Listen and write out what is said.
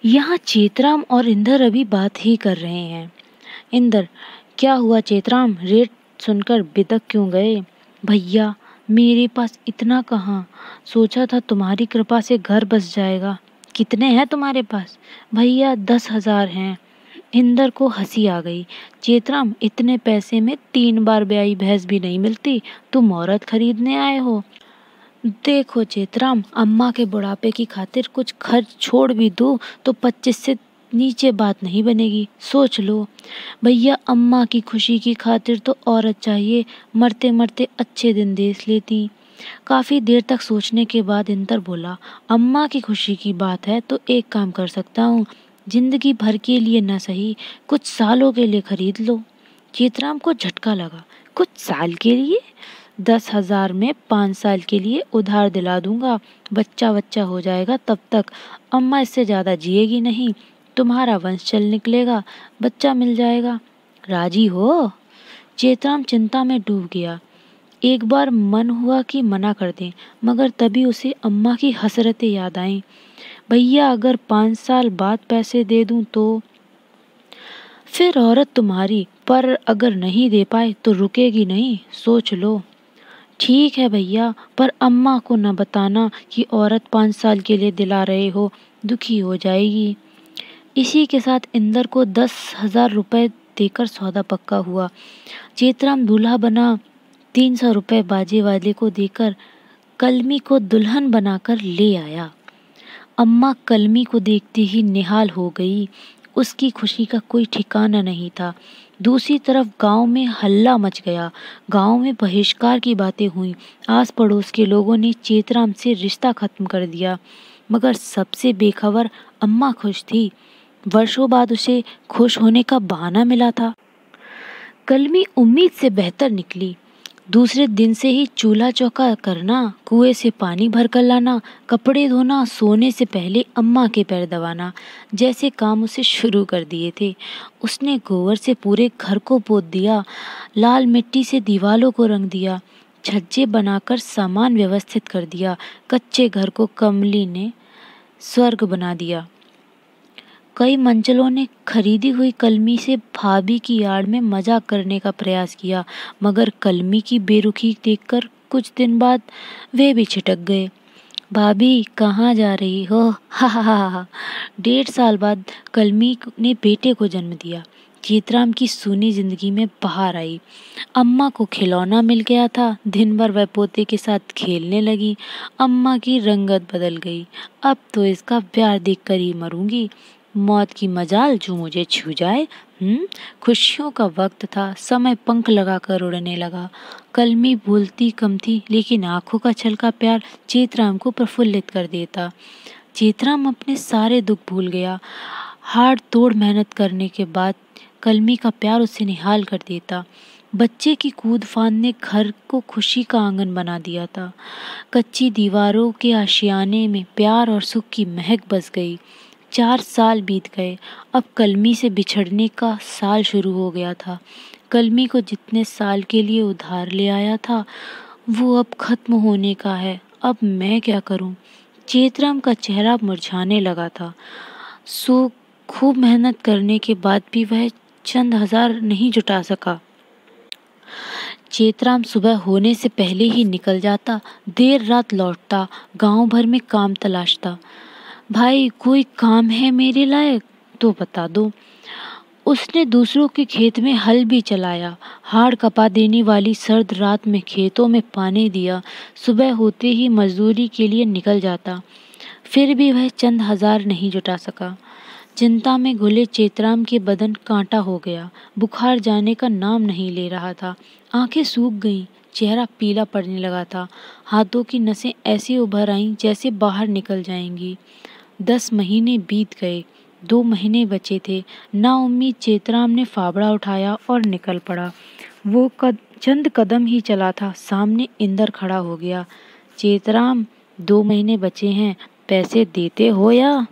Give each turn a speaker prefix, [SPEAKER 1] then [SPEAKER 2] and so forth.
[SPEAKER 1] यहाँ चेतराम और इंदर अभी बात ही कर रहे हैं। इंदर, क्या हुआ चेतराम, रेट सुनकर बिदक क्यों गए? भैया, मेरे पास इतना कहाँ, सोचा था तुम्हारी कृपा से घर बस जाएगा। कितने हैं तुम्हारे पास? भैया 10,000 हैं। इंदर को हंसी आ गई। चेतराम, इतने पैसे में 3 बार ब्याई भैंस भी नहीं मिलती, तुम औरत खरीदने आए हो? देखो चेतराम, अम्मा के बुढ़ापे की खातिर कुछ खर्च छोड़ भी दो तो 25 से नीचे बात नहीं बनेगी, सोच लो। भैया, अम्मा की खुशी की खातिर तो औरत चाहिए, मरते मरते अच्छे दिन देख लेती। काफी देर तक सोचने के बाद इंदर बोला, अम्मा की खुशी की बात है तो एक काम कर सकता हूँ, जिंदगी भर के लिए न सही, कुछ सालों के लिए खरीद लो। चेतराम को झटका लगा। कुछ साल के लिए? 10,000 में 5 साल के लिए उधार दिला दूंगा, बच्चा बच्चा हो जाएगा, तब तक अम्मा इससे ज्यादा जिएगी नहीं, तुम्हारा वंश चल निकलेगा, बच्चा मिल जाएगा। राजी हो? चेतराम चिंता में डूब गया। एक बार मन हुआ कि मना कर दें, मगर तभी उसे अम्मा की हसरतें याद आईं। भैया, अगर 5 साल बाद पैसे दे दूं तो? फिर औरत तुम्हारी, पर अगर नहीं दे पाए तो रुकेगी नहीं, सोच लो। ठीक है भैया, पर अम्मा को न बताना कि औरत 5 साल के लिए दिला रहे हो, दुखी हो जाएगी। इसी के साथ इंदर को 10,000 रुपए देकर सौदा पक्का हुआ। चेतराम दूल्हा बना। 300 रुपए बाजे वाले को देकर कलमी को दुल्हन बनाकर ले आया। अम्मा कलमी को देखते ही निहाल हो गई। उसकी खुशी का कोई ठिकाना नहीं था। दूसरी तरफ गांव में हल्ला मच गया। गांव में बहिष्कार की बातें हुई। आस पड़ोस के लोगों ने चेतराम से रिश्ता खत्म कर दिया, मगर सबसे बेखबर अम्मा खुश थी। वर्षों बाद उसे खुश होने का बहाना मिला था। कलमी उम्मीद से बेहतर निकली। दूसरे दिन से ही चूल्हा चौका करना, कुएं से पानी भरकर लाना, कपड़े धोना, सोने से पहले अम्मा के पैर दबाना जैसे काम उसे शुरू कर दिए थे। उसने गोबर से पूरे घर को पोत दिया, लाल मिट्टी से दीवालों को रंग दिया, छज्जे बनाकर सामान व्यवस्थित कर दिया। कच्चे घर को कमली ने स्वर्ग बना दिया। कई मंचलों ने खरीदी हुई कलमी से भाभी की आड़ में मजाक करने का प्रयास किया, मगर कलमी की बेरुखी देखकर कुछ दिन बाद वे भी छिटक गए। भाभी, कहाँ जा रही हो? हा हा हा हा। 1.5 साल बाद कलमी ने बेटे को जन्म दिया। चेतराम की सूनी जिंदगी में बहार आई। अम्मा को खिलौना मिल गया था। दिन भर वह पोते के साथ खेलने लगी। अम्मा की रंगत बदल गई। अब तो इसका प्यार देखकर ही मरूंगी, मौत की मजाल जो मुझे छू जाए। खुशियों का वक्त था। समय पंख लगाकर उड़ने लगा। कलमी बोलती कम थी, लेकिन आंखों का छलका प्यार चेतराम को प्रफुल्लित कर देता। चेतराम अपने सारे दुख भूल गया। हाड़ तोड़ मेहनत करने के बाद कलमी का प्यार उसे निहाल कर देता। बच्चे की कूद फांद ने घर को खुशी का आंगन बना दिया था। कच्ची दीवारों के आशियाने में प्यार और सुख की महक बस गई। 4 साल बीत गए। अब कलमी से बिछड़ने का साल शुरू हो गया था। कलमी को जितने साल के लिए उधार ले आया था, वो अब खत्म होने का है। अब मैं क्या करूं? चेतराम का चेहरा मुरझाने लगा था। सो खूब मेहनत करने के बाद भी वह चंद हजार नहीं जुटा सका। चेतराम सुबह होने से पहले ही निकल जाता, देर रात लौटता, गांव भर में काम तलाशता। भाई, कोई काम है मेरे लायक तो बता दो। उसने दूसरों के खेत में हल भी चलाया, हाड़ कपा देने वाली सर्द रात में खेतों में पानी दिया। सुबह होते ही मजदूरी के लिए निकल जाता, फिर भी वह चंद हजार नहीं जुटा सका। चिंता में घुले चेतराम के बदन कांटा हो गया। बुखार जाने का नाम नहीं ले रहा था। आंखें सूख गईं, चेहरा पीला पड़ने लगा था। हाथों की नसें ऐसी उभर आईं जैसे बाहर निकल जाएंगी। 10 महीने बीत गए। 2 महीने बचे थे। नाउम्मीद चेतराम ने फावड़ा उठाया और निकल पड़ा। वो चंद कदम ही चला था, सामने इंदर खड़ा हो गया। चेतराम, 2 महीने बचे हैं, पैसे देते हो या?